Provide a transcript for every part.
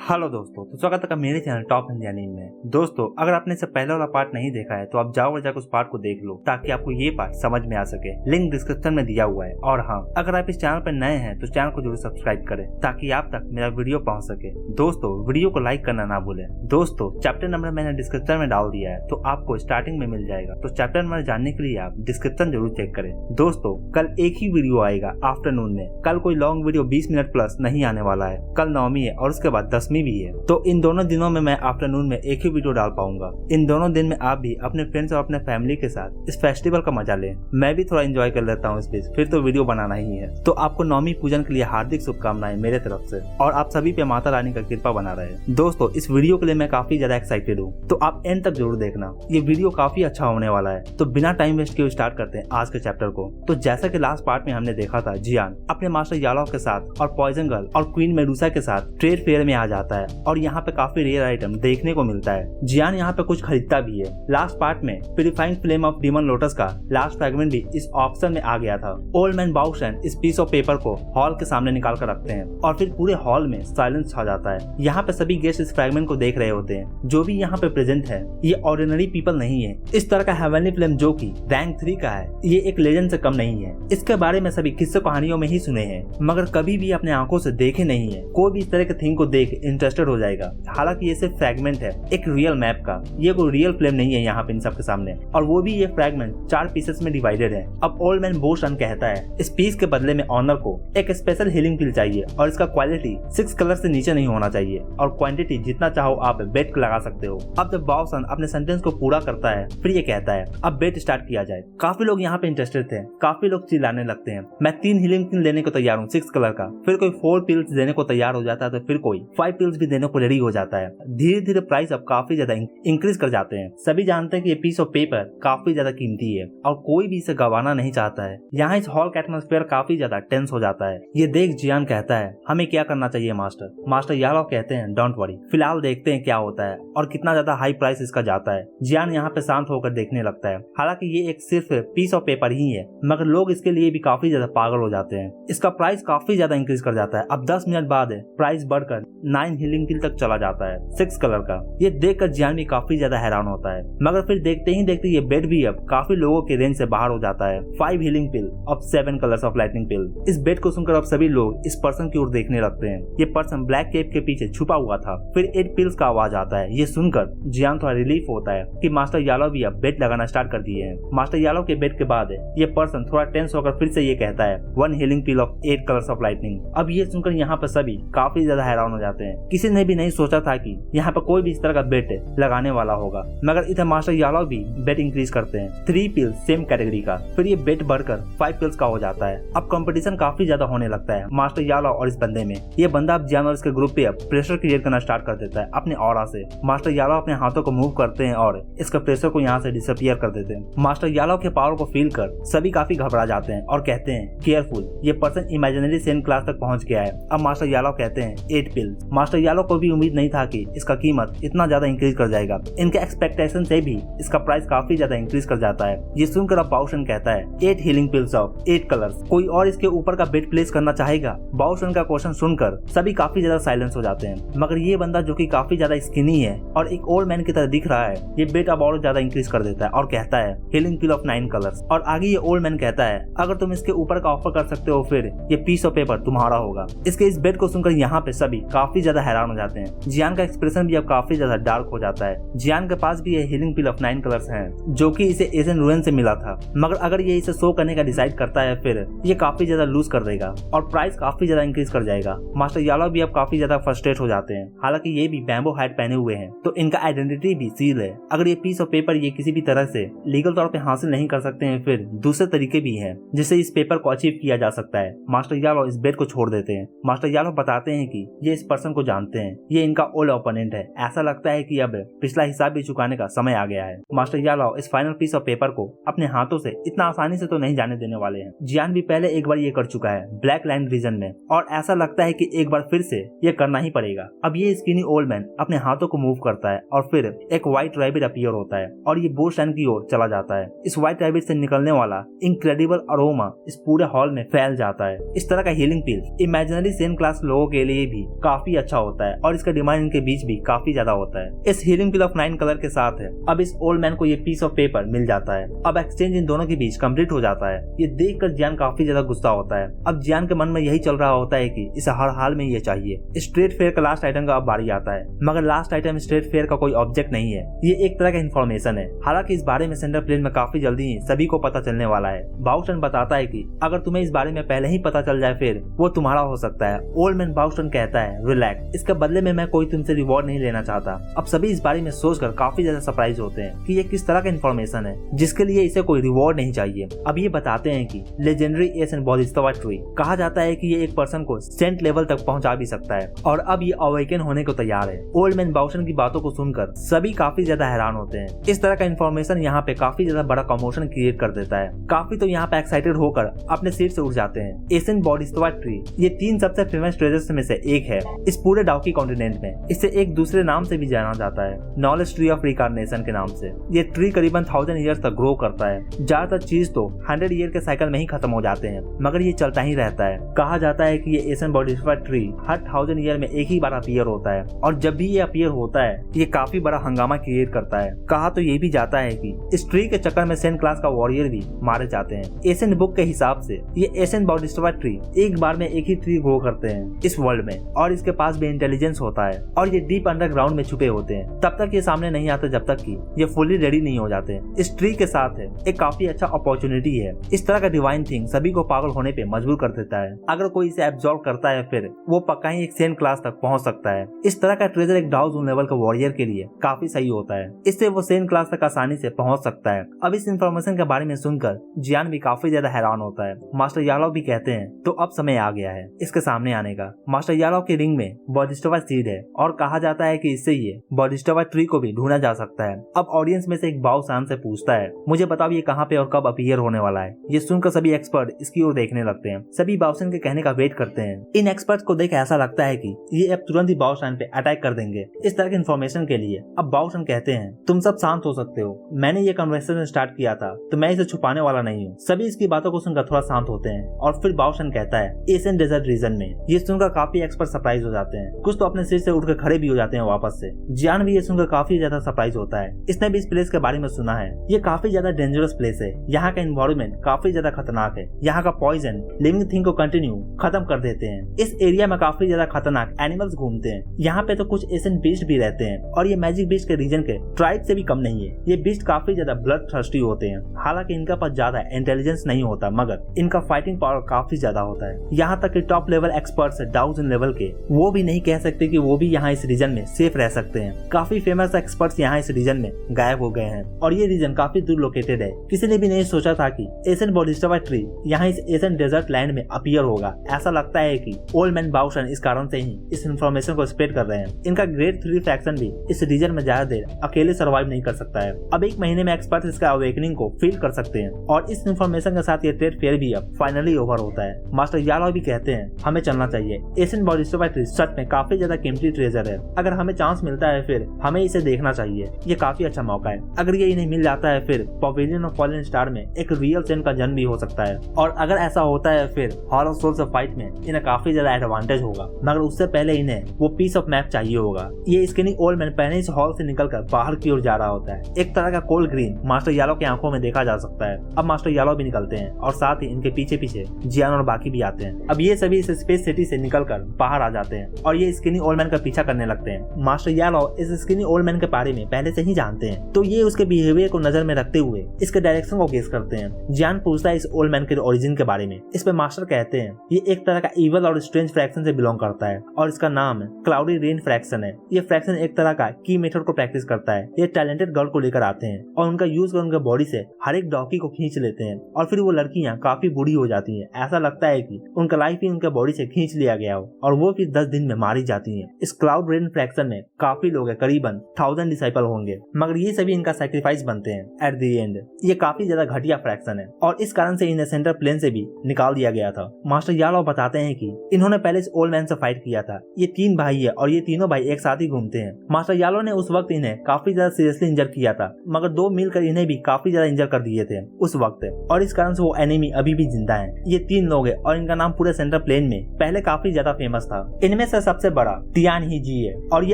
Hello दोस्तों, तो स्वागत है मेरे चैनल टॉप इंडिया एनीमे में। दोस्तों, अगर आपने इससे पहले वाला पार्ट नहीं देखा है तो आप जाओ और जाकर उस पार्ट को देख लो ताकि आपको ये पार्ट समझ में आ सके। लिंक डिस्क्रिप्शन में दिया हुआ है। और हाँ, अगर आप इस चैनल पर नए हैं तो चैनल को जरूर सब्सक्राइब करें ताकि आप तक मेरा वीडियो पहुँच सके। दोस्तों, वीडियो को लाइक करना ना भूलें। दोस्तों, चैप्टर नंबर मैंने डिस्क्रिप्शन में डाल दिया है तो आपको स्टार्टिंग में मिल जाएगा, तो चैप्टर नंबर जानने के लिए आप डिस्क्रिप्शन जरूर चेक करें। दोस्तों, कल एक ही वीडियो आएगा आफ्टरनून में। कल कोई लॉन्ग वीडियो 20 मिनट प्लस नहीं आने वाला है। कल नवमी है और उसके बाद 10वीं भी है, तो इन दोनों दिनों में मैं आफ्टरनून में एक ही वीडियो डाल पाऊंगा। इन दोनों दिन में आप भी अपने फ्रेंड्स और अपने फैमिली के साथ इस फेस्टिवल का मजा लें। मैं भी थोड़ा एंजॉय कर लेता हूँ इस बीच, फिर तो वीडियो बनाना ही है। तो आपको नवमी पूजन के लिए हार्दिक शुभकामनाएं मेरे तरफ से, और आप सभी पे माता रानी का कृपा बना रहे। दोस्तों, इस वीडियो के लिए मैं काफी ज्यादा एक्साइटेड हूँ, तो आप एंड तक जरूर देखना। ये वीडियो काफी अच्छा होने वाला है। तो बिना टाइम वेस्ट किए स्टार्ट करते हैं आज के चैप्टर को। तो जैसा कि लास्ट पार्ट में हमने देखा था, जियान अपने मास्टर यालो के साथ और पॉइजन गर्ल और क्वीन मेडुसा के साथ ट्रेड फेयर में आ जाता है और यहाँ पे काफी रेयर आइटम देखने को मिलता है। जियान यहाँ पे कुछ खरीदता भी है। लास्ट पार्ट में purifying flame of demon lotus का लास्ट फ्रेगमेंट भी इस ऑप्शन में आ गया था। ओल्ड मैन बाउशन इस पीस ऑफ पेपर को हॉल के सामने निकाल कर रखते हैं और फिर पूरे हॉल में साइलेंस छा जाता है। यहाँ पे सभी गेस्ट इस फ्रेगमेंट को देख रहे होते हैं। जो भी यहाँ पे प्रेजेंट है ये ऑर्डिनरी पीपल नहीं है। इस तरह का हेवनली फ्लेम जो कि रैंक 3 का है, ये एक लेजेंड से कम नहीं है। इसके बारे में सभी किस्से कहानियों में ही सुने हैं, मगर कभी भी अपने आंखों से देखे नहीं है। कोई भी इस तरह के थिंग को देख इंटरेस्टेड हो जाएगा। हालांकि ये सिर्फ फ्रैगमेंट है एक रियल मैप का, ये कोई रियल फ्लेम नहीं है यहाँ पे इन सब के सामने। और वो भी ये फ्रैगमेंट 4 पीसेस में डिवाइडेड है। अब ओल्ड मैन बोशन कहता है इस पीस के बदले में ऑनर को एक स्पेशल हीलिंग पिल चाहिए और इसका क्वालिटी 6 कलर से नीचे नहीं होना चाहिए और क्वांटिटी जितना चाहो आप बेट लगा सकते हो। अब जब बाउसन अपने सेंटेंस को पूरा करता है फिर ये कहता है अब बेट स्टार्ट किया जाए। काफी लोग यहाँ पे इंटरेस्टेड थे। काफी लोग चिल्लाने लगते हैं मैं 3 हीलिंग पिल लेने को तैयार हूँ 6 कलर का। फिर कोई 4 पिल्स देने को तैयार हो जाता है तो फिर कोई 5 पिल्स भी देने को रेडी हो जाता है। धीरे धीरे प्राइस अब काफी ज्यादा इंक्रीज कर जाते हैं। सभी जानते हैं कि ये पीस ऑफ पेपर काफी ज्यादा कीमती है और कोई भी इसे गंवाना नहीं चाहता है। यहाँ इस हॉल का एटमॉस्फेयर काफी ज्यादा टेंस हो जाता है। ये देख जियान कहता है हमें क्या करना चाहिए मास्टर। मास्टर यालो कहते हैं डोंट वरी, फिलहाल देखते हैं क्या होता है और कितना ज्यादा हाई प्राइस इसका जाता है। जियान यहाँ पे शांत होकर देखने लगता है। हालांकि ये एक सिर्फ पीस ऑफ पेपर ही है, मगर लोग इसके लिए भी काफी ज्यादा पागल हो जाते हैं। इसका प्राइस काफी ज्यादा इंक्रीज कर जाता है। अब 10 मिनट बाद प्राइस बढ़कर 9 हीलिंग पिल तक चला जाता है 6 कलर का। ये देखकर जियान भी काफी ज्यादा हैरान होता है, मगर फिर देखते ही देखते ये बेड भी अब काफी लोगों के रेंज से बाहर हो जाता है। 5 हीलिंग पिल और 7 कलर्स ऑफ लाइटनिंग पिल। इस बेड को सुनकर अब सभी लोग इस पर्सन की ओर देखने लगते हैं। ये पर्सन ब्लैक केप के पीछे छुपा हुआ था। फिर 8 पिल्स का आवाज आता है। ये सुनकर जियान थोड़ा रिलीफ होता है कि मास्टर यालो भी अब बेड लगाना स्टार्ट कर दिए हैं। मास्टर यालो के बेड के बाद ये पर्सन थोड़ा टेंस होकर फिर से ये कहता है 1 healing pill of 8 colours of lightning. अब ये सुनकर यहाँ पर सभी काफी ज्यादा हैरान हो जाते हैं। किसी ने भी नहीं सोचा था कि यहाँ पर कोई भी इस तरह का बेट लगाने वाला होगा, मगर इधर मास्टर यालो भी बेट इंक्रीज करते हैं 3 पिल्स सेम कैटेगरी का। फिर ये बेट बढ़कर 5 पिल्स का हो जाता है। अब कंपटीशन काफी ज्यादा होने लगता है मास्टर यालो और इस बंदे में। ये बंदा अब जियान और इसके ग्रुप पे अब प्रेशर क्रिएट करना स्टार्ट कर देता है अपने ऑरा से। मास्टर यालो अपने हाथों को मूव करते हैं और इसका प्रेशर को यहाँ से डिसअपीयर कर देते हैं। मास्टर यालो के पावर को फील कर सभी काफी घबरा जाते हैं और कहते हैं केयरफुल, ये पर्सन इमेजिनरी सेन क्लास तक पहुंच गया है। अब मास्टर यालो कहते हैं 8 पिल्स। मास्टर यालो को भी उम्मीद नहीं था कि इसका कीमत इतना ज्यादा इंक्रीज कर जाएगा। इनके एक्सपेक्टेशन से भी इसका प्राइस काफी ज्यादा इंक्रीज कर जाता है। ये सुनकर अब बाउशन कहता है 8 हीलिंग पिल्स ऑफ 8 कलर्स। कोई और इसके ऊपर का बेट प्लेस करना चाहेगा? बाउशन का क्वेश्चन सुनकर सभी काफी ज्यादा साइलेंस हो जाते हैं, मगर ये बंदा जो कि काफी ज्यादा स्किनी है और एक ओल्ड मैन की तरह दिख रहा है, ये बेट अब और ज्यादा इंक्रीज कर देता है और कहता है हीलिंग पिल ऑफ 9 कलर्स। और आगे ये ओल्ड मैन कहता है अगर तुम इसके ऊपर का ऑफर कर सकते हो फिर ये पीस ऑफ पेपर तुम्हारा होगा। इसके इस बेट को सुनकर यहाँ पे सभी काफी ज्यादा हैरान हो जाते हैं। जियान का एक्सप्रेशन भी अब काफी ज्यादा डार्क हो जाता है। जियान के पास भी ये हीलिंग पिल ऑफ 9 कलर्स हैं, जो कि इसे एजेंट रुएन से मिला था, मगर अगर ये इसे शो करने का डिसाइड करता है फिर ये काफी ज्यादा लूज कर देगा और प्राइस काफी ज्यादा इंक्रीज कर जाएगा। मास्टर यालो भी अब काफी ज्यादा फ्रस्ट्रेट हो जाते हैं। हालांकि ये भी बैम्बो हैट पहने हुए हैं तो इनका आइडेंटिटी भी सील है। अगर ये पीस ऑफ पेपर ये किसी भी तरह से लीगल तौर पे हासिल नहीं कर सकते हैं फिर दूसरे तरीके भी हैं जिससे इस पेपर को अचीव किया जा सकता है। मास्टर यालो इस बेट को छोड़ देते हैं। मास्टर यालो बताते हैं कि ये इस पर्सन को जानते हैं, ये इनका ओल्ड ओपोनेंट है। ऐसा लगता है कि अब पिछला हिसाब भी चुकाने का समय आ गया है। मास्टर यालो इस फाइनल पीस ऑफ पेपर को अपने हाथों से इतना आसानी से तो नहीं जाने देने वाले हैं। जियान भी पहले एक बार ये कर चुका है ब्लैक लाइन रीजन में और ऐसा लगता है कि एक बार फिर से ये करना ही पड़ेगा। अब ये स्किनी ओल्ड मैन अपने हाथों को मूव करता है और फिर एक व्हाइट रैबिट अपीयर होता है और ये बोशन की ओर चला जाता है। इस व्हाइट रैबिट से निकलने वाला इनक्रेडिबल अरोमा इस पूरे हॉल में फैल जाता है। इस तरह का हीलिंग पिल इमेजिनरी सेन क्लास लोगों के लिए भी काफी अच्छा अच्छा होता है और इसका डिमांड इनके बीच भी काफी ज्यादा होता है। इस हीलिंग पिल ऑफ 9 कलर के साथ है अब इस ओल्ड मैन को ये पीस ऑफ पेपर मिल जाता है। अब एक्सचेंज इन दोनों के बीच कंप्लीट हो जाता है। ये देखकर जियान काफी ज्यादा गुस्सा होता है। अब जियान के मन में यही चल रहा होता है कि इसे हर हाल में ये चाहिए। स्ट्रेट फेयर का लास्ट आइटम का अब बारी आता है, मगर लास्ट आइटम स्ट्रेट फेयर का कोई ऑब्जेक्ट नहीं है, ये एक तरह का इन्फॉर्मेशन है। हालांकि इस बारे में सेंट्रल प्लेन में काफी जल्दी ही सभी को पता चलने वाला है। बाउस्टन बताता है कि अगर तुम्हें इस बारे में पहले ही पता चल जाए फिर वो तुम्हारा हो सकता है। ओल्ड मैन बाउस्टन कहता है रिलैक्स, इसके बदले में मैं कोई तुमसे रिवॉर्ड नहीं लेना चाहता। अब सभी इस बारे में सोचकर काफी ज्यादा सरप्राइज होते हैं कि ये किस तरह का इन्फॉर्मेशन है जिसके लिए इसे कोई रिवॉर्ड नहीं चाहिए। अब ये बताते हैं कि लेजेंडरी एसेंट बोधिसत्व ट्री कहा जाता है कि ये एक पर्सन को सेंट लेवल तक पहुंचा भी सकता है और अब ये अवेकन होने को तैयार है। ओल्ड मैन बाउस्टन की बातों को सुनकर सभी काफी ज्यादा हैरान होते हैं। इस तरह का इन्फॉर्मेशन यहाँ पे काफी ज्यादा बड़ा कमोशन क्रिएट कर देता है। काफी तो यहाँ पे एक्साइटेड होकर अपने सीट से उठ जाते हैं। एसेंट बोधिसत्व ट्री ये 3 सबसे फेमस ट्रेजर्स में से एक है इस पूरे डाउकी कॉन्टिनेंट में। इसे एक दूसरे नाम से भी जाना जाता है, नॉलेज ट्री ऑफ रिकार्नेशन के नाम से। ये ट्री करीबन 1000 ईयर्स तक ग्रो करता है। ज्यादातर चीज तो 100 ईयर के साइकिल में ही खत्म हो जाते हैं, मगर ये चलता ही रहता है। कहा जाता है कि ये एसेंट बोधिसत्व ट्री हर 1000 ईयर में एक ही बार अपीयर होता है और जब भी ये अपीयर होता है ये काफी बड़ा हंगामा क्रिएट करता है। कहा तो ये भी जाता है कि इस ट्री के चक्कर में सेंट क्लास का वॉरियर भी मारे जाते हैं। एसेंट बुक के हिसाब से ये एसेंट बोधिसत्व ट्री एक बार में एक ही ट्री ग्रो करते हैं इस वर्ल्ड में और इसके पास भी इंटेलिजेंस होता है और ये डीप अंडरग्राउंड में छुपे होते हैं। तब तक ये सामने नहीं आते जब तक कि ये फुली रेडी नहीं हो जाते। इस ट्री के साथ है एक काफी अच्छा अपॉर्चुनिटी है। इस तरह का डिवाइन थिंग सभी को पागल होने पे मजबूर कर देता है। अगर कोई इसे एब्जॉर्ब करता है फिर वो पक्का ही एक सेंट क्लास तक पहुंच सकता है। इस तरह का ट्रेजर एक डाउ जोन लेवल का वॉरियर के लिए काफी सही होता है। इससे वो सेंट क्लास तक आसानी से पहुंच सकता है। अब इस इंफॉर्मेशन के बारे में सुनकर जियान भी काफी ज्यादा हैरान होता है। मास्टर यालो भी कहते हैं तो अब समय आ गया है इसके सामने आने का। मास्टर यालो के रिंग में बोधिसत्व सीड है और कहा जाता है कि इससे ये बोधिसत्व ट्री को भी ढूंढा जा सकता है। अब ऑडियंस में से एक बाउ शान से पूछता है मुझे बताओ ये कहाँ पे और कब अपीयर होने वाला है। ये सुनकर सभी एक्सपर्ट इसकी ओर देखने लगते हैं। सभी बाउसन के कहने का वेट करते हैं। इन एक्सपर्ट्स को देख ऐसा लगता है कि ये अब तुरंत ही बाउसन पे अटैक कर देंगे इस तरह की इन्फॉर्मेशन के लिए। अब बाउसन कहते हैं तुम सब शांत हो सकते हो, मैंने ये कन्वर्सेशन स्टार्ट किया था तो मैं इसे छुपाने वाला नहीं हूँ। सभी इसकी बातों को सुनकर थोड़ा शांत होते हैं और फिर बाउसन कहता है एशियन डेजर्ट रीजन में। ये सुनकर काफी एक्सपर्ट सरप्राइज हो जाते हैं, कुछ तो अपने सीट से उठकर खड़े भी हो जाते हैं वापस से। जियान भी ये सुनकर काफी ज्यादा सरप्राइज होता है। इसने भी इस प्लेस के बारे में सुना है। ये काफी ज्यादा डेंजरस प्लेस है। यहाँ का एनवायरनमेंट काफी ज्यादा खतरनाक है। यहाँ का पॉइजन लिविंग थिंग को कंटिन्यू खत्म कर देते हैं। इस एरिया में काफी ज्यादा खतरनाक एनिमल्स घूमते हैं। यहाँ पे तो कुछ एशियन बीस्ट भी रहते हैं और ये मैजिक बीस्ट के रीजन के ट्राइब से भी कम नहीं है। ये बीस्ट काफी ज्यादा ब्लड थर्स्टी होते हैं। हालांकि इनका पास ज्यादा इंटेलिजेंस नहीं होता मगर इनका फाइटिंग पावर काफी ज्यादा होता है। यहाँ तक कि टॉप लेवल एक्सपर्ट्स डाउजन लेवल के वो भी नहीं कह सकते कि वो भी यहाँ इस रीजन में सेफ रह सकते हैं। काफी फेमस एक्सपर्ट्स यहाँ इस रीजन में गायब हो गए हैं और ये रीजन काफी दूर लोकेटेड है। किसी ने भी नहीं सोचा था कि एशियन बोधिसत्व ट्री यहाँ इस एशियन डेजर्ट लैंड में अपीयर होगा। ऐसा लगता है कि ओल्ड मैन बाउसन इस कारण से ही इस इन्फॉर्मेशन को स्प्रेड कर रहे हैं। इनका ग्रेड 3 फैक्शन भी इस रीजन में ज्यादा देर अकेले सर्वाइव नहीं कर सकता है। अब 1 महीने में एक्सपर्ट इसका अवेकनिंग को फील कर सकते हैं और इस इन्फॉर्मेशन के साथ ये ट्रेड फेयर भी अब फाइनली ओवर होता है। मास्टर यालो भी कहते हैं हमें चलना चाहिए। एशियन बोधिसत्व ट्री सच में काफी ज्यादा कीमती ट्रेजर है। अगर हमें चांस मिलता है फिर हमें इसे देखना चाहिए। ये काफी अच्छा मौका है। अगर ये इन्हें मिल जाता है फिर पवेलियन ऑफ फॉलन स्टार में एक रियल सेंट का जन्म भी हो सकता है और अगर ऐसा होता है फिर हॉल ऑफ सोल्स फाइट में इन्हें काफी ज्यादा एडवांटेज होगा। मगर उससे पहले इन्हें वो पीस ऑफ मैप चाहिए होगा। ये स्किनी ओल्ड मैन पहले इस हॉल से निकलकर बाहर की ओर जा रहा होता है। एक तरह का कोल्ड ग्रीन मास्टर यालो की आंखों में देखा जा सकता है। अब मास्टर यालो भी निकलते हैं और साथ ही इनके पीछे पीछे जियान और बाकी भी आते हैं। अब ये सभी इस स्पेस सिटी से निकलकर बाहर आ जाते हैं और ये स्किनी ओल्ड मैन का पीछा करने लगते हैं। मास्टर यालो इस स्किनी ओल्ड मैन के बारे में पहले से ही जानते हैं तो ये उसके बिहेवियर को नजर में रखते हुए इसके डायरेक्शन को गेस करते हैं। जियान पूछता है इस ओल्ड मैन के ओरिजिन के बारे में। इस पे मास्टर कहते हैं ये एक तरह का इवल और स्ट्रेंज फ्रैक्शन से बिलोंग करता है और इसका नाम क्लाउडी रेन फ्रैक्शन है। ये फ्रैक्शन एक तरह का की मेथड को प्रैक्टिस करता है। ये टैलेंटेड गर्ल को लेकर आते हैं और उनका यूज कर उनके बॉडी से हर एक डॉकी को खींच लेते हैं और फिर वो लड़कियां काफी बूढ़ी हो जाती हैं। ऐसा लगता है कि उनका लाइफ ही उनके बॉडी से खींच लिया गया हो और वो फिर 10 दिन में मारी जाती हैं। इस क्लाउड रेन फ्रैक्शन में काफी लोग हैं, करीबन 1000 डिसाइपल होंगे, मगर ये सभी इनका सैक्रिफाइस बनते हैं एट द एंड। ये काफी ज्यादा घटिया फ्रैक्शन है और इस कारण से इन्हें सेंट्रल प्लेन से भी निकाल दिया गया था। मास्टर यालो बताते हैं कि इन्होंने पहले इस ओल्ड मैन से फाइट किया था। ये 3 भाई है और ये तीनों भाई एक साथ ही घूमते हैं। मास्टर यालो ने उस वक्त इन्हें काफी ज्यादा सीरियसली इंजर किया था मगर 2 मिलकर इन्हें भी काफी ज्यादा इंजर कर दिए थे उस वक्त और इस कारण से वो एनिमी अभी भी जिंदा है। ये 3 लोग हैं और इनका नाम पूरे सेंट्रल प्लेन में पहले काफी ज्यादा फेमस था। इनमें से सबसे बड़ा टियान ही जी है और ये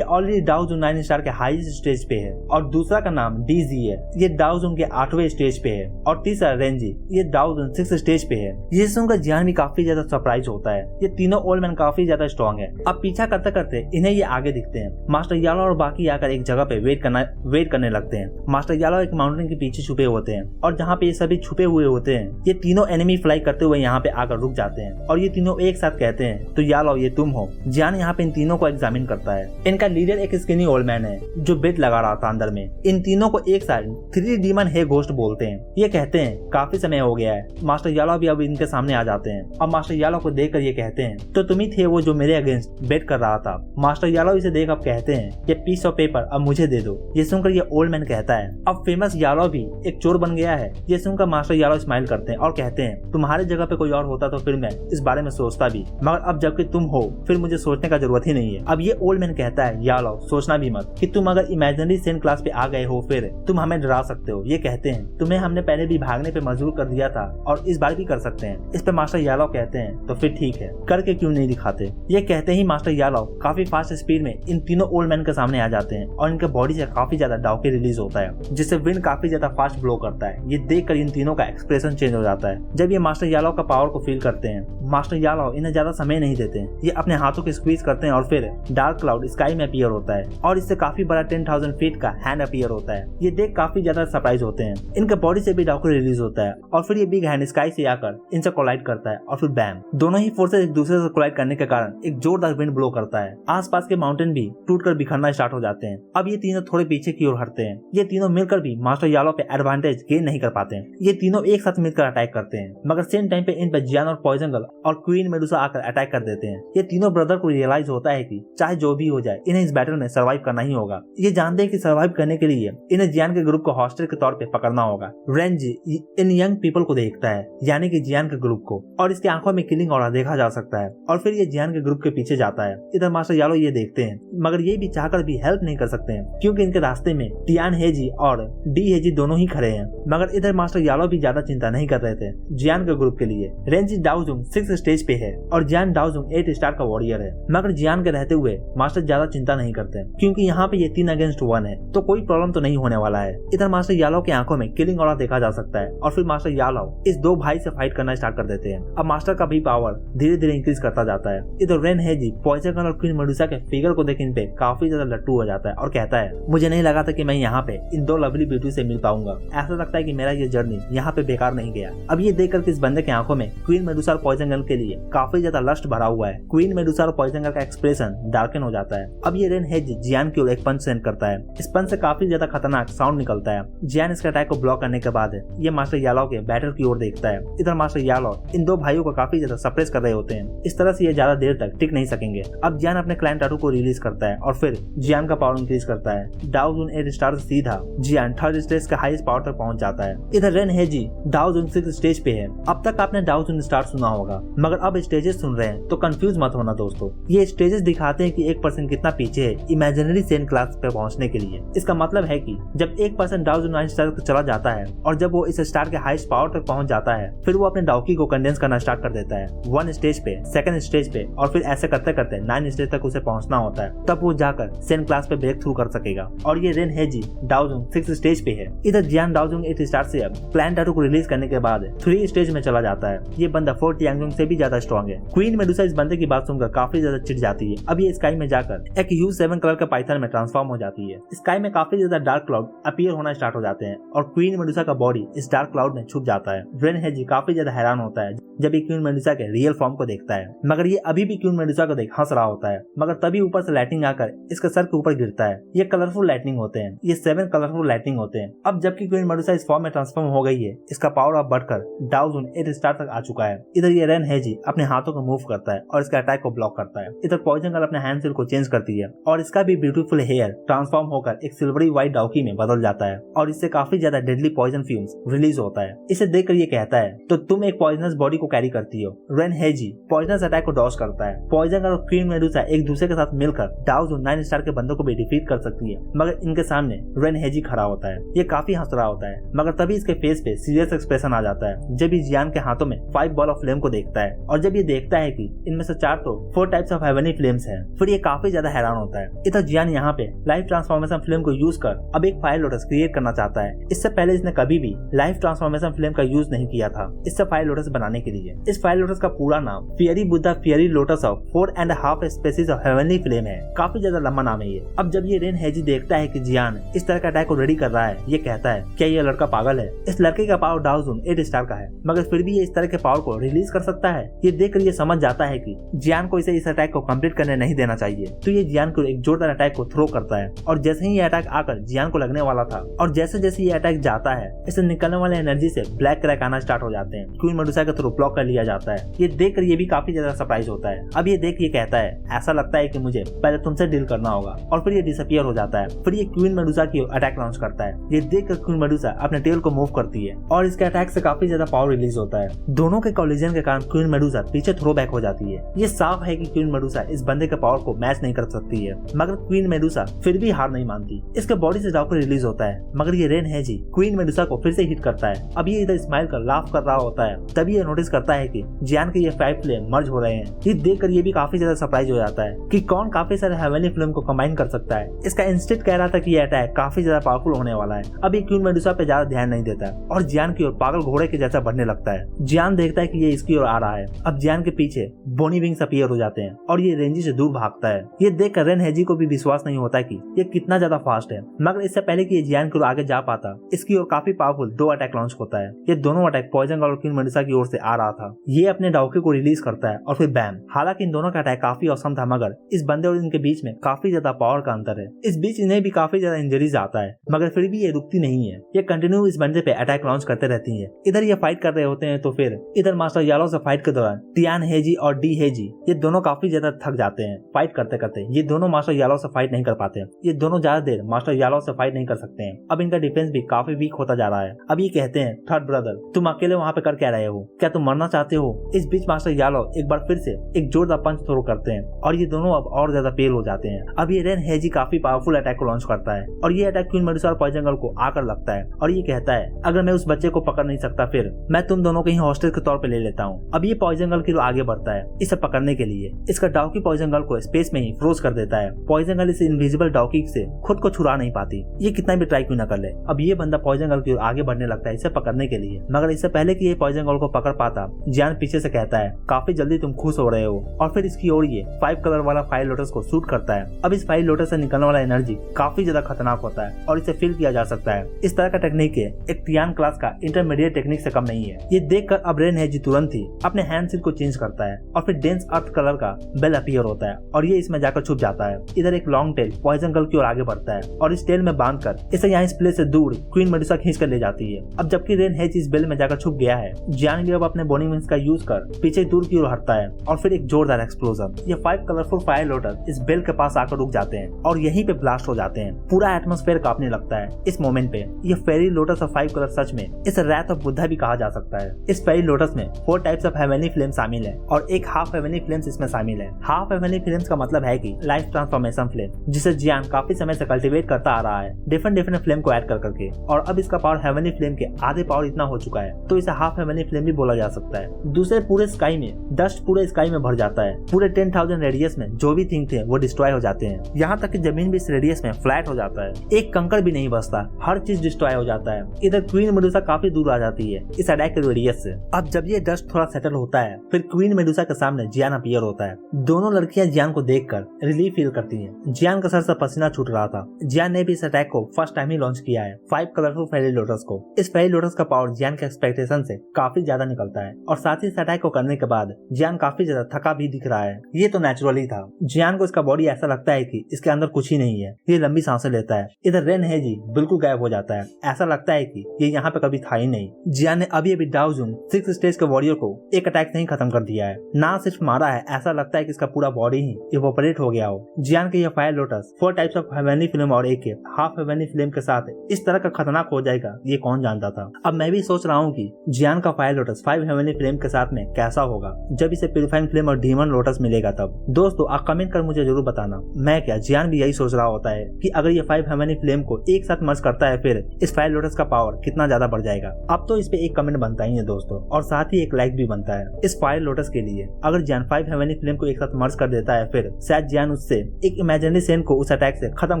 ऑलरेडी डाउ जोन 9 स्टार के हाईएस्ट स्टेज पे है। और दूसरा का नाम डीजी है, ये डाउ जोन के 8वें स्टेज पे है। और तीसरा रेंजी, ये डाउ जोन 6 स्टेज पे है। ये सुनकर जियान भी काफी ज्यादा सरप्राइज होता है। ये तीनों ओल्ड मैन काफी ज्यादा स्ट्रॉन्ग है। अब पीछा करते करते इन्हें ये आगे दिखते हैं। मास्टर यालो और बाकी आकर एक जगह पे वेट करने लगते हैं। मास्टर यालो एक माउंटेन के पीछे छुपे होते हैं और जहाँ पे ये सभी छुपे हुए होते हैं, ये तीनों एनिमी फ्लाई करते हुए यहाँ पे आकर रुक जाते हैं और ये तीनों एक साथ कहते हैं, तो यालो ये तुम हो। जियान यहाँ पे इन तीनों को एग्जामिन करता है। इनका लीडर एक स्किनी ओल्ड मैन है जो बेट लगा रहा था अंदर में। इन तीनों को एक साथ 3 डीमन हे घोस्ट बोलते हैं। ये कहते हैं काफी समय हो गया है। मास्टर यालो भी अब इनके सामने आ जाते हैं और मास्टर यालो को देखकर ये कहते हैं, तो तुम ही थे वो जो मेरे अगेंस्ट बेट कर रहा था। मास्टर यालो इसे देख अब कहते हैं, ये पीस ऑफ पेपर अब मुझे दे दो। ये सुनकर ये ओल्ड मैन कहता है, अब फेमस यालो भी एक चोर बन गया है। ये सुनकर मास्टर यालो स्माइल करते हैं और कहते हैं, तुम्हारे जगह पे कोई और होता तो फिर मैं इस बारे में सोचता भी, मगर अब जबकि तुम हो फिर मुझे सोचने का जरूरत ही नहीं है। अब ये ओल्ड मैन कहता है, यालो सोचना भी मत कि तुम अगर इमेजिनरी सेंट क्लास पे आ गए हो फिर तुम हमें डरा सकते हो। ये कहते हैं, तुम्हें हमने पहले भी भागने पे मजबूर कर दिया था और इस बार भी कर सकते हैं। इस पे मास्टर यालो कहते हैं, तो फिर ठीक है, करके क्यों नहीं दिखाते। ये कहते ही मास्टर यालो काफी फास्ट स्पीड में इन तीनों ओल्ड मैन के सामने आ जाते हैं और इनके बॉडी से काफी ज्यादा डाउके रिलीज होता है जिससे विंड काफी ज्यादा फास्ट ब्लो करता है। ये देखकर इन तीनों का एक्सप्रेशन चेंज हो जाता है। जब ये मास्टर यालो का पावर को फील करते हैं, मास्टर यालो इन्हें ज्यादा समय नहीं देते। ये अपने हाथों को स्क्वीज करते हैं और फिर डार्क क्लाउड स्काई में अपीयर होता है और इससे काफी बड़ा 10,000 फीट का हैंड अपीयर होता है। ये देख काफी ज्यादा सरप्राइज होते हैं। इनके बॉडी से भी डाउके रिलीज होता है और फिर ये बिग हैंड स्काई से आकर इनसे कोलाइड करता है और फिर बैम, दोनों ही फोर्सेस एक दूसरे से कोलाइड करने के कारण एक जोरदार विंड ब्लो करता है। आसपास के माउंटेन भी टूटकर बिखरना स्टार्ट हो जाते हैं। अब ये तीनों थोड़े पीछे की ओर हटते हैं। ये तीनों मिलकर भी मास्टर यालो पे एडवांटेज गेन नहीं कर पाते हैं। ये तीनों एक साथ मिलकर अटैक करते हैं, मगर सेम टाइम पे इन पे जियान और पॉइजन गर्ल और क्वीन मेडुसा आकर अटैक कर देते हैं। ये तीनों ब्रदर को रियलाइज होता है कि चाहे जो भी हो जाए इन्हें इस बैटल में सर्वाइव करना ही होगा। ये जानते हैं कि सर्वाइव करने के लिए इन्हें जियान के ग्रुप को हॉस्टेल के तौर पे पकड़ना होगा। रेंजी इन यंग पीपल को देखता है, यानी कि जियान के ग्रुप को, और इसकी आंखों में किलिंग ऑरा देखा जा सकता है और फिर ये जियान के ग्रुप के पीछे जाता है। इधर मास्टर यालो ये देखते हैं, मगर ये भी चाहकर भी हेल्प नहीं कर सकते हैं क्योंकि इनके रास्ते में टियान हेजी और डी हेजी दोनों ही खड़े हैं। मगर इधर मास्टर यालो भी ज्यादा चिंता नहीं कर रहे थे जियान के ग्रुप के लिए। रेंजी डाउजुंग 6 स्टेज पे है और जियान डाउजुंग 8 स्टार का वॉरियर है। मगर जियान के रहते हुए मास्टर ज्यादा चिंता नहीं करते क्योंकि यहाँ पे ये 3 अगेंस्ट 1 है, तो कोई प्रॉब्लम तो नहीं होने वाला है। इधर मास्टर यालो की आंखों में किलिंग ऑरा देखा जा सकता है और फिर मास्टर यालो इस 2 भाई से फाइट करना स्टार्ट कर देते हैं। अब मास्टर का भी पावर धीरे धीरे इंक्रीज करता जाता है। इधर रेन हेजी पॉइजन गर्ल और क्वीन मेडुसा के फिगर को देख इन पे काफी ज्यादा लट्टू हो जाता है और कहता है, मुझे नहीं लगा था कि मैं यहाँ पे इन 2 लवली ब्यूटी से मिल पाऊंगा। ऐसा लगता है कि मेरा ये जर्नी यहाँ पे बेकार नहीं गया। अब ये देखकर इस बंदे की आंखों में क्वीन मेडुसा और पॉइजन गर्ल के लिए काफी ज्यादा लस्ट भरा हुआ है। क्वीन मेडुसा और पॉइजन गर्ल का एक्सप्रेशन डार्कन हो जाता है। अब ये रेन हेजी जियान की ओर एक पंच सेंड करता है। इस पंच से काफी ज्यादा खतरनाक साउंड निकलता है। जियान इसके अटैक को ब्लॉक करने के बाद ये मास्टर यालो के बैटल की ओर देखता है। इधर मास्टर यालो इन 2 भाइयों को काफी ज्यादा सप्रेस कर रहे होते हैं। इस तरह से ये ज्यादा देर तक टिक नहीं सकेंगे। अब जियान अपने क्लाइंट टाटू को रिलीज करता है और फिर जियान का पावर इंक्रीज करता है। डाउजुन 8 स्टार से सीधा जियान 3rd स्टेज के हाईएस्ट पावर तक पहुंच जाता है। इधर रेन हेजी डाउजुन 6 स्टेज पे है। अब तक आपने डाउजुन स्टार सुना होगा, मगर अब स्टेजेस सुन रहे हैं तो कंफ्यूज मत होना दोस्तों। ये स्टेजेस दिखाते हैं कि एक पर्सन कितना पीछे है इमेजिनरी सेंट क्लास पे पहुंचने के लिए। इसका मतलब है कि जब एक पर्सन डाउजुन 9 स्टार तक चला जाता है और जब वो इस स्टार के हाईएस्ट पावर तक पहुंच जाता है, फिर वो अपने डाउकी को कंडेंस करना स्टार्ट कर देता है 1 स्टेज पे, 2nd स्टेज पे, और फिर ऐसे करते करते 9 स्टेज तक उसे पहुंचना होता है। तब वो जाकर सेंट क्लास पे ब्रेक थ्रू कर सकेगा। और ये रेन हेजी डाउजुंग 6 स्टेज पे है। इधर जियान डाउजुंग 8 स्टार से अब क्लाइंट टाटू को रिलीज करने के बाद 3 स्टेज में चला जाता है। ये बंदा 4 टियांगजुंग से भी ज्यादा स्ट्रॉन्ग है। क्वीन मेडुसा इस बंदे की बात सुनकर काफी ज्यादा चिढ़ जाती है। अब ये स्काई में जाकर एक U7 कलर के पाइथन में ट्रांसफॉर्म हो जाती है। स्काई में काफी ज्यादा डार्क क्लाउड अपीयर होना स्टार्ट हो जाते हैं और क्वीन मेडुसा का बॉडी इस डार्क क्लाउड में छुप जाता है। रेन हेजी काफी ज्यादा हैरान होता है जब ये क्वीन मेडुसा के रियल फॉर्म को देखता है, मगर ये अभी भी क्वीन मेडुसा को देख हंस रहा होता है। मगर तभी ऊपर से लाइटनिंग आकर इसके सर के ऊपर गिरता है। ये कलरफुल लाइटनिंग होते हैं, ये 7 कलरफुल लाइटनिंग होते हैं। अब जबकि क्वीन मेडुसा इस फॉर्म में ट्रांसफॉर्म हो गई है, इसका पावर अब बढ़कर डाउजुन 8 स्टार तक आ चुका है। इधर ये रेन हेजी अपने हाथों को मूव करता है और इसके अटैक को ब्लॉक करता है। इधर पॉइजन गर्ल अपने हैंड सील को चेंज करती है और इसका भी ब्यूटीफुल हेयर ट्रांसफॉर्म होकर एक सिल्वरी व्हाइट डाउकी में बदल जाता है और इससे काफी ज्यादा डेडली पॉइजन फ्यूम्स रिलीज होता है। इसे देखकर ये कहता है, तो तुम एक पॉइजनस बॉडी को कैरी करती हो। रेन हेजी पॉइजनस अटैक को डॉज करता है। पॉइजन गर्ल और क्वीन मेडुसा एक दूसरे के साथ मिलकर डाउजुन 9 स्टार के बंदों को भी डिफीट कर सकती है, मगर इनके सामने रेन हेजी खड़ा होता है। ये काफी हंस रहा होता है, मगर तभी इसके फेस पे सीरियस एक्सप्रेशन आ जाता है जब ये जियान के हाथों में 5 बॉल ऑफ फ्लेम को देखता है। और जब ये देखता है कि इनमें से 4 तो 4 types of of heavenly flames हैं। फिर ये काफी ज्यादा हैरान होता है। इधर जियान यहाँ पे लाइफ ट्रांसफॉर्मेशन फ्लेम को यूज कर अब एक फायर लोटस क्रिएट करना चाहता है। इससे पहले इसने कभी भी लाइफ ट्रांसफॉर्मेशन फ्लेम का यूज नहीं किया था इससे फायर लोटस बनाने के लिए। इस फायर लोटस का पूरा नाम fiery Buddha fiery lotus of 4.5 species of heavenly flame है। काफी ज्यादा लंबा नाम है ये। अब जब ये रेन हेजी देखता है कि जियान इस तरह का अटैक को रेडी कर रहा है, ये कहता है क्या ये लड़का पागल है। इस लड़के का पावर डाउजून 8 स्टार का है, मगर फिर भी ये इस तरह के पावर को रिलीज कर सकता है। ये देखकर ये समझ जाता है कि जियान को इसे इस अटैक को कंप्लीट करने नहीं देना चाहिए। तो ये जियान को एक जोरदार अटैक को थ्रो करता है और जैसे ही ये अटैक आकर जियान को लगने वाला था और जैसे जैसे ये अटैक जाता है इससे निकलने वाले एनर्जी से ब्लैक क्रैक आना स्टार्ट हो जाते हैं। क्वीन मेडुसा के थ्रू ब्लॉक कर लिया जाता है। ये देखकर ये भी काफी ज्यादा सरप्राइज होता है। अब ये देख ये कहता है ऐसा लगता है कि मुझे पहले तुमसे डील करना होगा, और फिर ये डिसअपियर हो जाता है। फिर ये क्वीन मेडुसा की अटैक लॉन्च करता है। ये देखकर क्वीन मेडुसा अपने टेल को मूव करती है और इसके अटैक से काफी ज्यादा पावर रिलीज होता है। दोनों के कॉलिजन के कारण क्वीन मेडुसा पीछे थ्रो बैक हो जाती है। ये साफ है कि क्वीन मेडुसा इस बंदे के पावर को मैच नहीं कर सकती है, मगर क्वीन मेडुसा फिर भी हार नहीं मानती। इसके बॉडी से डाउकर रिलीज होता है, मगर ये रेन हेजी क्वीन मेडुसा को फिर से हिट करता है। अब ये इधर स्माइल कर लाफ कर रहा होता है, तभी ये नोटिस करता है कि जियान के ये 5 फ्लेम मर्ज हो रहे हैं। ये देखकर ये भी काफी ज्यादा सरप्राइज हो जाता है कि कौन काफी सारे हेवनली फ्लेम को कंबाइन कर सकता है। इसका इंस्टिंक्ट कह रहा था कि ये अटैक काफी ज्यादा पावरफुल होने वाला है। अब ये क्वीन मेडुसा पे ज्यादा ध्यान नहीं देता और जियान की ओर पागल घोड़े के जैसा बढ़ने लगता है। जियान देखता है कि ये इसकी ओर आ रहा है। अब जियान के पीछे बोनी विंग्स अपीयर हो जाते हैं और ये रेंजी से दूर भागता है। ये देखकर रेन हेजी को भी विश्वास नहीं होता कि ये कितना ज्यादा फास्ट है, मगर इससे पहले कि ये जियान की ओर आगे जा पाता इसकी ओर काफी पावरफुल 2 अटैक लॉन्च होता है। ये दोनों अटैक पॉइजन और क्वीन मेडुसा की ओर से आ रहा था। ये अपने डाउके को रिलीज करता है और फिर बैम। हालांकि इन दोनों का अटैक काफी औसम था, मगर इस बंदे और इनके बीच में काफी ज्यादा पावर का अंतर है। इस बीच इन्हें भी काफी ज्यादा इंजरीज आता है, मगर फिर भी ये रुकती नहीं है। ये कंटिन्यू इस बंदे पे अटैक लॉन्च करते रहती है। इधर ये फाइट कर रहे होते हैं तो फिर इधर मास्टर यालो से फाइट के दौरान टियान हेजी और डी हेजी ये दोनों काफी ज्यादा थक जाते हैं। फाइट करते करते ये दोनों मास्टर यालो से फाइट नहीं कर पाते। ये दोनों ज्यादा देर मास्टर यालो से फाइट नहीं कर सकते हैं। अब इनका डिफेंस भी काफी वीक होता जा रहा है। अब ये कहते हैं थर्ड ब्रदर तुम अकेले वहाँ पे कर क्या रहे हो, क्या तुम मरना चाहते हो। इस बीच मास्टर यालो एक बार फिर से एक जोरदार पंच थ्रो करते हैं और ये दोनों अब और ज्यादा पेल हो जाते हैं। अब ये रेन हेजी काफी पावरफुल अटैक को लॉन्च करता है और ये अटैक क्वीन मेडुसा और पॉइजन गर्ल को आकर लगता है और ये कहता है अगर मैं उस बच्चे को पकड़ नहीं सकता फिर मैं तुम दोनों को ही हॉस्टेज के तौर पे ले लेता हूँ। अब ये पॉइजन गर्ल की ओर आगे बढ़ता है इसे पकड़ने के लिए। इसका डाउकी पॉइजन गर्ल को स्पेस में ही फ्रोज कर देता है। पॉइजन गर्ल इस इनविजिबल डाउकी से खुद को छुड़ा नहीं पाती, ये कितना भी ट्राई क्यों न कर ले। अब ये बंदा पॉइजन गर्ल की ओर आगे बढ़ने लगता है इसे पकड़ने के लिए, मगर इससे पहले कि ये पॉइजन गर्ल को पकड़ पाता जियान पीछे से कहता है काफी जल्दी तुम खुश हो रहे हो और फिर इसकी ओर ये 5 कलर वाला फायर लोटस को शूट करता है। अब इस फायर लोटस से निकलने वाला एनर्जी काफी ज्यादा खतरनाक होता है और इसे फील किया जा सकता है। इस तरह का टेक्निक एक टियान क्लास का इंटरमीडिएट टेक्निक से कम नहीं है। ये देखकर अब रेन हेजी तुरंत ही अपने हैंड सील को चेंज करता है और फिर डेंस अर्थ कलर का बेल अपीयर होता है और ये इसमें जाकर छुप जाता है। इधर एक लॉन्ग टेल पॉइजन गर्ल की ओर आगे बढ़ता है और इस टेल में बांधकर इसे यहाँ इस प्लेस से दूर क्वीन मेडुसा खींच कर ले जाती है। अब जबकि रेन हेज इस बेल में जाकर छुप गया है, जियान भी अब अपने बोनी विंग्स का यूज कर पीछे दूर की ओर हटता है और फिर एक जोरदार एक्सप्लोजन। ये 5 कलरफुल फायर लोटस इस बेल के पास आकर रुक जाते हैं और यहीं पे ब्लास्ट हो जाते हैं। पूरा एटमॉस्फेयर कांपने लगता है। इस मोमेंट पे ये फेरी लोटस ऑफ 5 कलर सच में इस रैथ ऑफ बुद्धा भी कहा जा सकता है। इस फेरी लोटस में 4 टाइप्स ऑफ हेवनली फ्लेम शामिल है और एक हाफ हेवनली फ्लेम्स इसमें शामिल है। हाफ हेवनली फ्लेम्स का मतलब है कि लाइफ ट्रांसफॉर्मेशन फ्लेम, जिसे जियान काफी समय से कल्टीवेट करता आ रहा है डिफरेंट फ्लेम को ऐड कर करके, और अब इसका पावर हेवनली फ्लेम के आधे पावर इतना हो चुका है तो इसे हाफ हेवनली फ्लेम भी बोला जा सकता है। दूसरे पूरे स्काई में डस्ट पूरे स्काई में भर जाता है। पूरे 10,000 रेडियस में जो भी थिंग थे वो डिस्ट्रॉय हो जाते हैं। यहाँ तक कि जमीन भी इस रेडियस में फ्लैट हो जाता है। एक कंकड़ भी नहीं बचता, हर चीज डिस्ट्रॉय हो जाता है। इधर क्वीन मेडुसा काफी दूर आ जाती है इस अटैक के रेडियस से। अब जब ये डस्ट थोड़ा सेटल होता है फिर क्वीन मेडुसा के सामने जियान अपीयर होता है। दोनों लड़कियां जियान को देखकर रिलीफ फील करती हैं। जियान का सर से पसीना छूट रहा था। जियान ने भी इस अटैक को फर्स्ट टाइम ही लॉन्च किया है 5 कलरफुल फेरी लोटस को। इस फेरी लोटस का पावर जियान के एक्सपेक्टेशन से काफी ज्यादा निकलता है और साथ ही इस अटैक को करने के बाद जियान काफी ज्यादा थका भी दिख रहा है। ये तो नेचुरली था। जियान को इसका बॉडी ऐसा लगता है कि इसके अंदर कुछ ही नहीं है। ये लंबी सांसें लेता है। इधर रेन हेजी बिल्कुल गायब हो जाता है। ऐसा लगता है कि ये यहाँ पे कभी था ही नहीं। जियान ने अभी अभी डाउजून 6 स्टेज के वॉरियर को एक अटैक से ही खत्म कर दिया है। ना सिर्फ मारा है, ऐसा लगता है कि इसका पूरा बॉडी ही इवोपरेट हो गया हो। जियान के ये fire lotus 4 types of heavenly flame और एक हाफ हेवनली फ्लेम के साथ इस तरह का खतरनाक हो जाएगा ये कौन जानता था। अब मैं भी सोच रहा हूँ कि जियान का फायर लोटस 5 हेवनली फ्लेम के साथ में कैसा होगा जब इसे प्यूरिफाइंग फ्लेम और डीमन लोटस मिलेगा तब। दोस्तों आप कमेंट कर मुझे जरूर बताना। मैं क्या जियान भी यही सोच रहा होता है कि अगर ये 5 हेवनली फ्लेम को एक साथ मर्ज करता है फिर इस फायर लोटस का पावर कितना ज्यादा बढ़ जाएगा। अब तो इस पे एक कमेंट बनता ही है दोस्तों, और साथ ही एक लाइक भी बनता है इस फायर लोटस के लिए। अगर जियान 5 हेवनली फ्लेम को एक साथ मर्ज कर देता है, फिर शायद जियान उससे एक इमेजिनरी सेन को उस अटैक से खत्म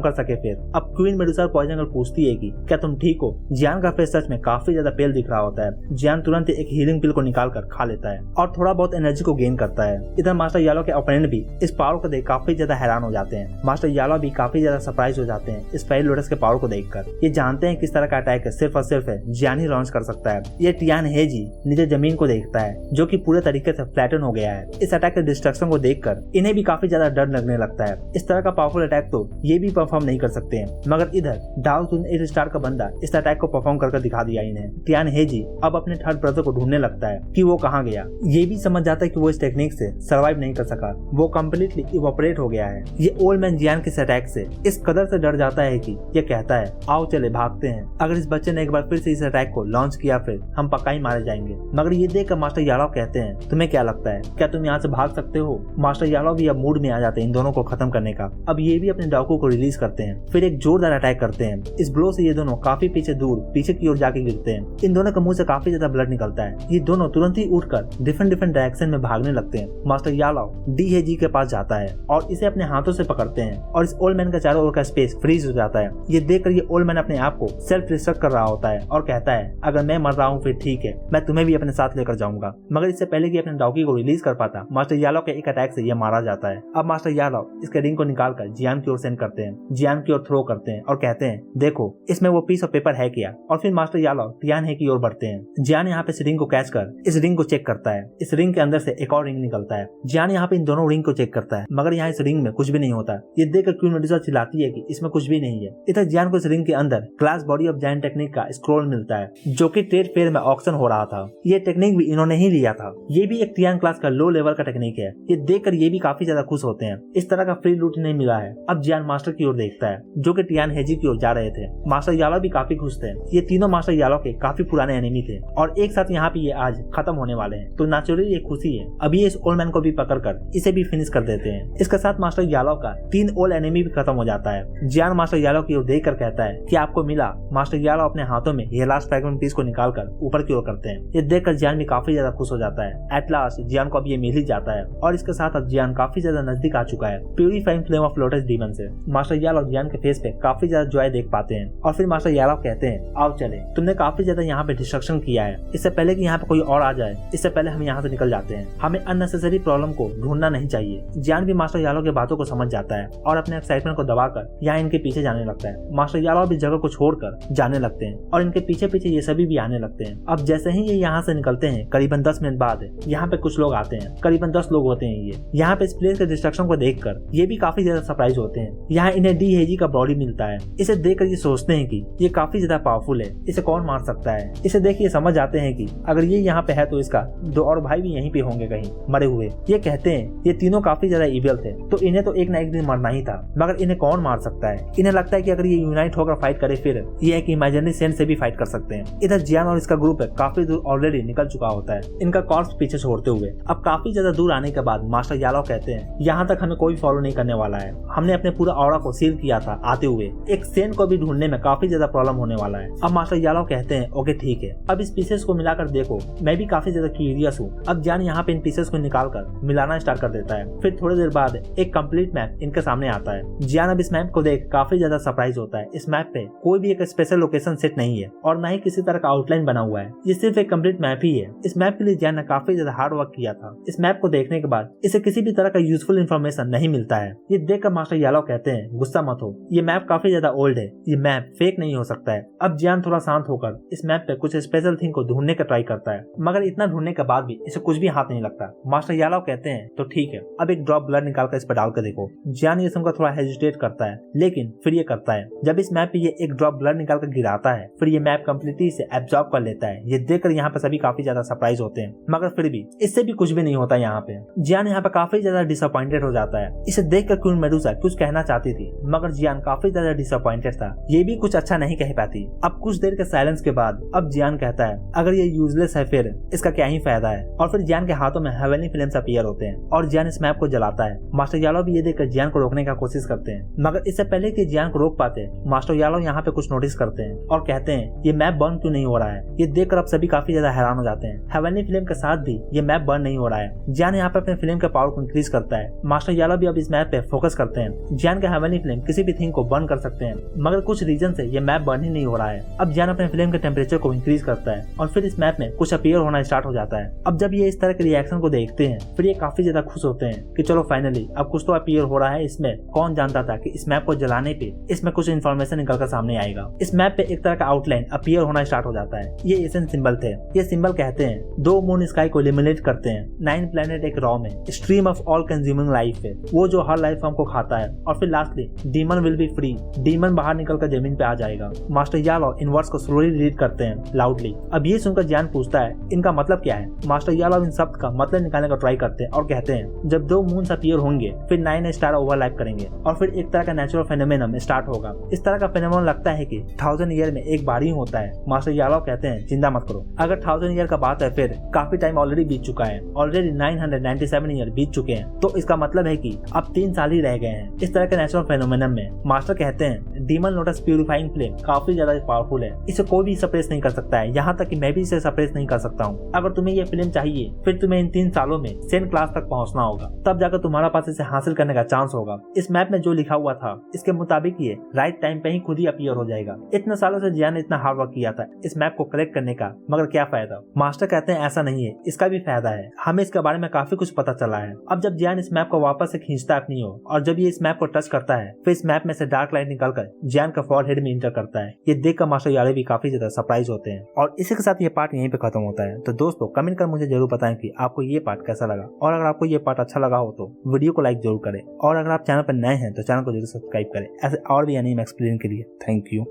कर सके। फिर अब क्वीन मेडुसा पॉइजन गर्ल पूछती है कि क्या तुम ठीक हो। जियान का फेस सच में काफी ज्यादा पेल दिख रहा होता है। जियान तुरंत एक हीलिंग पिल को निकाल कर खा लेता है और थोड़ा बहुत एनर्जी को गेन करता है। इधर मास्टर यालो के ओपोनेंट भी इस पावर को देख काफी ज्यादा हैरान हो जाते हैं। मास्टर यालो भी काफी ज्यादा सरप्राइज हो जाते हैं इस फेरी लोटस के पावर को देखकर। ये जानते हैं किस तरह का अटैक है सिर्फ और सिर्फ जियान ही लॉन्च कर सकता है। ये टियान हेजी नीचे जमीन को देखता है जो कि पूरे तरीके से फ्लैटन हो गया है। इस अटैक के डिस्ट्रक्शन को देखकर इन्हें भी काफी ज्यादा डर लगने लगता है। इस तरह का पावरफुल अटैक तो ये भी परफॉर्म नहीं कर सकते हैं, मगर इधर डाओ सुन 8 स्टार का बंदा इस अटैक को परफॉर्म करके दिखा दिया इन्हें। टियान हेजी अब अपने थर्ड ब्रदर को ढूंढने लगता है कि वो कहाँ गया। ये भी समझ जाता है कि वो इस टेक्निक से सर्वाइव नहीं कर सका, वो कम्प्लीटली इवोपरेट हो गया है। ये ओल्ड मैन जियान के अटैक से इस कदर से डर जाता है कि ये कहता है आओ चले भागते हैं। अगर इस बच्चे ने एक बार फिर से इस अटैक को लॉन्च किया फिर हम पक्का ही मारे जाएंगे। मगर ये देखकर मास्टर यालो कहते हैं तुम्हें क्या लगता है, क्या तुम यहाँ से भाग सकते हो। मास्टर यालो भी अब मूड में आ जाते हैं इन दोनों को खत्म करने का। अब ये भी अपने डाकू को रिलीज करते हैं, फिर एक जोरदार अटैक करते हैं। इस ब्लो से ये दोनों काफी पीछे की ओर जाके गिरते हैं। इन दोनों के मुंह से काफी ज्यादा ब्लड निकलता है। ये दोनों तुरंत ही उठकर डिफरेंट डायरेक्शन में भागने लगते हैं। मास्टर यालो डी हेजी के पास जाता है और इसे अपने हाथों से पकड़ते हैं और इस ओल्ड मैन का चारों ओर का स्पेस फ्रीज हो जाता है। ये देखकर ये ओल्ड मैन अपने आप को सेल्फ डिस्ट्रक्ट कर रहा होता है और कहता है अगर मैं मर रहा हूँ फिर ठीक है, मैं तुम्हें भी अपने साथ लेकर जाऊंगा। मगर इससे पहले कि अपने डाउकी को रिलीज कर पाता मास्टर यालो के एक अटैक से ये मारा जाता है। अब मास्टर यालो इसके रिंग को निकालकर जियान की ओर सेंड करते हैं, जियान की ओर थ्रो करते हैं और कहते हैं देखो इसमें वो पीस ऑफ पेपर है क्या। और फिर मास्टर यालो टियान हे की ओर बढ़ते हैं। जियान यहाँ पे इस रिंग को कैच कर इस रिंग को चेक करता है। इस रिंग के अंदर से एक और रिंग निकलता है। जियान यहाँ पे इन दोनों रिंग को चेक करता है, मगर यहाँ इस रिंग में कुछ भी नहीं होता। ये देखकर क्वीन मेडुसा चिल्लाती है कि इसमें कुछ भी नहीं है। इधर जियान को इस रिंग के अंदर class body of giant technique का स्क्रोल मिलता है जो कि ट्रेड फेयर में ऑक्शन हो रहा था। ये टेक्निक भी इन्होंने ही लिया था। ये भी एक टियान क्लास का लो लेवल का टेक्निक है। ये देखकर ये भी काफी ज्यादा खुश होते हैं, इस तरह का फ्री लूट नहीं मिला है। अब जियान मास्टर की ओर देखता है जो कि टियान हेजी की ओर जा रहे थे। मास्टर यालो भी काफी खुश थे। ये तीनों मास्टर यालो के काफी पुराने एनिमी थे और एक साथ यहाँ पे ये आज खत्म होने वाले हैं, तो नेचुरली ये खुशी है। अभी इस ओल्ड मैन को भी पकड़कर इसे भी फिनिश कर देते हैं। इसके साथ मास्टर यालो का 3 ओल्ड एनिमी भी खत्म हो जाता है। जियान मास्टर यालो की ओर देखकर कहता है कि आपको मिला। मास्टर यालो अपने हाथों में ये लास्ट फ्रैगमेंट पीस को निकालकर ऊपर की ओर करते हैं। ये देखकर जियान भी काफी ज्यादा खुश हो जाता है। एट लास्ट जियान को अब ये मिल ही जाता है और इसके साथ अब जियान काफी ज्यादा नजदीक आ चुका है purifying flame of lotus demon से। मास्टर यालो जियान के फेस पे काफी ज्यादा जॉय देख पाते हैं और फिर मास्टर यालो कहते हैं आओ चले, तुमने काफी ज्यादा यहाँ पे डिस्ट्रक्शन किया है। इससे पहले कि यहाँ पे कोई और आ जाए, इससे पहले हम यहाँ से निकल जाते हैं। हमें अननेसेसरी प्रॉब्लम को ढूंढना नहीं चाहिए। जियान भी मास्टर यालो के बातों को समझ जाता है और अपने एक्साइटमेंट को दबाकर यहाँ इनके पीछे जाने लगता है। मास्टर यालो भी जगह को छोड़कर जाने लगते हैं और इनके पीछे पीछे ये सभी भी आने लगते हैं। अब जैसे ही ये यहाँ से निकलते हैं करीबन 10 मिनट बाद यहाँ पे कुछ लोग आते हैं। करीबन 10 लोग होते हैं। ये यहाँ पे इस प्लेस के डिस्ट्रक्शन को देखकर ये भी काफी ज्यादा सरप्राइज होते हैं। यहाँ इन्हें डी हेजी का बॉडी मिलता है। इसे देखकर ये सोचते हैं कि ये काफी ज्यादा पावरफुल है, इसे कौन मार सकता है। इसे देख ये समझ आते हैं कि अगर ये यहाँ पे है तो इसका 2 और भाई भी यहीं पे होंगे कहीं मरे हुए। ये कहते हैं ये तीनों काफी ज्यादा इविल थे, तो इन्हें तो एक ना एक दिन मरना ही था, मगर इन्हें कौन मार सकता है। इन्हें लगता है कि अगर ये यूनाइट होकर फाइट करे फिर ये एक इमेजिनरी सेंट से भी फाइट कर सकते हैं। इधर जियान और इसका ग्रुप काफी दूर ऑलरेडी निकल चुका होता है, इनका कॉर्प्स पीछे छोड़ते हुए। अब काफी ज्यादा दूर आने के बाद मास्टर यालो कहते हैं यहाँ तक हमें कोई फॉलो नहीं करने वाला है। हमने अपने पूरा ऑरा को सील किया था आते हुए, एक सेंट को भी ढूंढने में काफी ज्यादा प्रॉब्लम होने वाला है। अब मास्टर यालो कहते हैं ओके ठीक है, अब इस पीसेस को मिलाकर देखो, मैं भी काफी ज्यादा क्यूरियस हूँ। अब जान यहाँ पे इन पीसेस को निकालकर मिलाना स्टार्ट कर देता है। फिर थोड़ी देर बाद एक कंप्लीट मैप इनके सामने आता है। जियान अब इस मैप को देख काफी ज्यादा सरप्राइज होता है। इस मैप पे कोई भी एक स्पेशल लोकेशन सेट नहीं है और न ही किसी तरह का आउटलाइन बना हुआ है, ये सिर्फ एक कंप्लीट मैप ही है। इस मैप के लिए जियान ने काफी ज्यादा हार्ड वर्क किया था। इस मैप को देखने के बाद इसे किसी भी तरह का यूजफुल इन्फॉर्मेशन नहीं मिलता है। ये देखकर मास्टर यालो कहते हैं गुस्सा मत हो, ये मैप काफी ज्यादा ओल्ड है, ये मैप फेक नहीं हो सकता है। अब जियान थोड़ा शांत होकर इस मैप पे कुछ स्पेशल थिंग को ढूंढने का ट्राई करता है, मगर इतना ढूंढने के बाद भी इसे कुछ भी हाथ नहीं लगता। मास्टर यालो कहते हैं तो ठीक है, अब एक ड्रॉप ब्लड निकालकर इस पर डाल कर देखो। जियान ये सुनकर थोड़ा हेजिटेट करता है, लेकिन फिर ये करता है। जब इस मैप पे ये एक ड्रॉप ब्लड निकालकर गिराता है, फिर ये मैप कंप्लीटली से एब्जॉर्ब कर लेता है। ये देखकर यहाँ पे सभी काफी ज्यादा सरप्राइज होते हैं, मगर फिर भी इससे भी कुछ भी नहीं होता। यहाँ पे जियान यहाँ पे काफी ज्यादा डिसअपॉइंटेड हो जाता है। इसे देखकर क्वीन मेडुसा कुछ कहना चाहती थी, मगर जियान काफी ज्यादा डिसअपॉइंटेड था, ये भी कुछ अच्छा नहीं कह पाती। अब कुछ देर के साइलेंस के बाद अब जियान कहता है अगर ये यूजलेस है फिर इसका क्या ही फायदा है। और फिर जियान के हाथों में हेवनली फ्लेम्स अपीयर होते हैं और जियान इस मैप को जलाता है। मास्टर यालो भी ये देखकर जियान को रोकने का कोशिश करते हैं, मगर इससे पहले कि जियान को रोक पाते मास्टर यालो यहाँ पे कुछ नोटिस करते हैं और कहते हैं ये मैप बर्न क्यों नहीं हो रहा है। ये देखकर अब सभी काफी ज्यादा हैरान हो जाते हैं। हेवनली फ्लेम के साथ भी ये मैप बर्न नहीं हो रहा है। जियान यहाँ पे अपने फ्लेम के पावर को इंक्रीज करता है। मास्टर याला भी अब इस मैप पे फोकस करते हैं। जियान का हेवनली फ्लेम किसी भी थिंग को बर्न कर सकते हैं, मगर कुछ रीजन से ये मैप बर्न ही नहीं हो रहा है। अब जियान अपने फ्लेम के टेम्परेचर को इंक्रीज करता है और फिर इस मैप में कुछ अपीयर होना स्टार्ट हो जाता है। अब जब ये इस तरह के रिएक्शन को देखते हैं फिर ये काफी ज्यादा खुश होते हैं कि चलो फाइनली अब कुछ तो अपीयर हो रहा है इसमें। कौन जानता था कि इस मैप को जलाने पे इसमें कुछ इन्फॉर्मेशन निकल कर सामने आएगा। इस मैप पे एक तरह का आउटलाइन अपीयर होना स्टार्ट हो जाता है। ये एशियन सिंबल थे। ये सिंबल कहते हैं 2 मून स्काई को एलिमिनेट करते हैं, 9 प्लेनेट एक रॉ में, stream of all consuming life है, वो जो हर लाइफ फॉर्म को खाता है, और फिर lastly demon will be free, demon बाहर निकल कर जमीन पे आ जाएगा। मास्टर यालो इन वर्ड्स को स्लोली रीड करते हैं लाउडली। अब ये सुनकर जियान पूछता है इनका मतलब क्या है। मास्टर यालो इन शब्द का मतलब निकालने का ट्राई करते हैं और कहते हैं जब 2 मून्स अपीयर होंगे फिर 9 स्टार ओवरलैप करेंगे और फिर एक तरह का नेचुरल फेनोमेनन स्टार्ट होगा। इस तरह का फेनोमेनन लगता है कि 1000 ईयर में एक बार ही होता है। मास्टर यालो कहते हैं चिंता मत करो, अगर 1000 ईयर का बात है फिर काफी टाइम ऑलरेडी बीत चुका है, ऑलरेडी 997 ईयर बीत चुके हैं, तो इसका मतलब है कि अब 3 साल ही रह गए हैं। इस तरह के नेचुरल फेनोमेनन में मास्टर कहते हैं डीमन लोटस प्यूरिफाइंग फ्लेम काफी ज्यादा पावरफुल है, इसे कोई भी सप्रेस नहीं कर सकता है, यहाँ तक कि मैं भी इसे सप्रेस नहीं कर सकता हूँ। अगर तुम्हें ये फ्लेम चाहिए फिर तुम्हें इन 3 सालों में सेन क्लास तक पहुँचना होगा, तब जाकर तुम्हारा पास इसे हासिल करने का चांस होगा। इस मैप में जो लिखा हुआ था इसके मुताबिक ये राइट टाइम पे ही खुद ही अपीयर हो जाएगा। इतने सालों से जियान ने इतना हार्ड वर्क किया था इस मैप को कलेक्ट करने का, मगर क्या फायदा। मास्टर कहते हैं ऐसा नहीं है, इसका भी फायदा है, हमें इसके बारे में काफी कुछ पता चला है। अब जब जियान इस मैप को वापस से खींचता है अपनी ओर और जब ये इस मैप को टच करता है फिर इस मैप में से डार्क लाइट निकलकर जियान का फॉरहेड में इंटर करता है। ये देखकर मास्टर याले भी काफी ज्यादा सरप्राइज होते हैं और इसी के साथ ये पार्ट यहीं पे खत्म होता है। तो दोस्तों कमेंट कर मुझे जरूर बताएं कि आपको ये पार्ट कैसा लगा, और अगर आपको ये पार्ट अच्छा लगा हो तो वीडियो को लाइक जरूर करें, और अगर आप चैनल पर नए हैं तो चैनल को जरूर सब्सक्राइब करें ऐसे और भी एनीमे एक्सप्लेन के लिए। Thank you.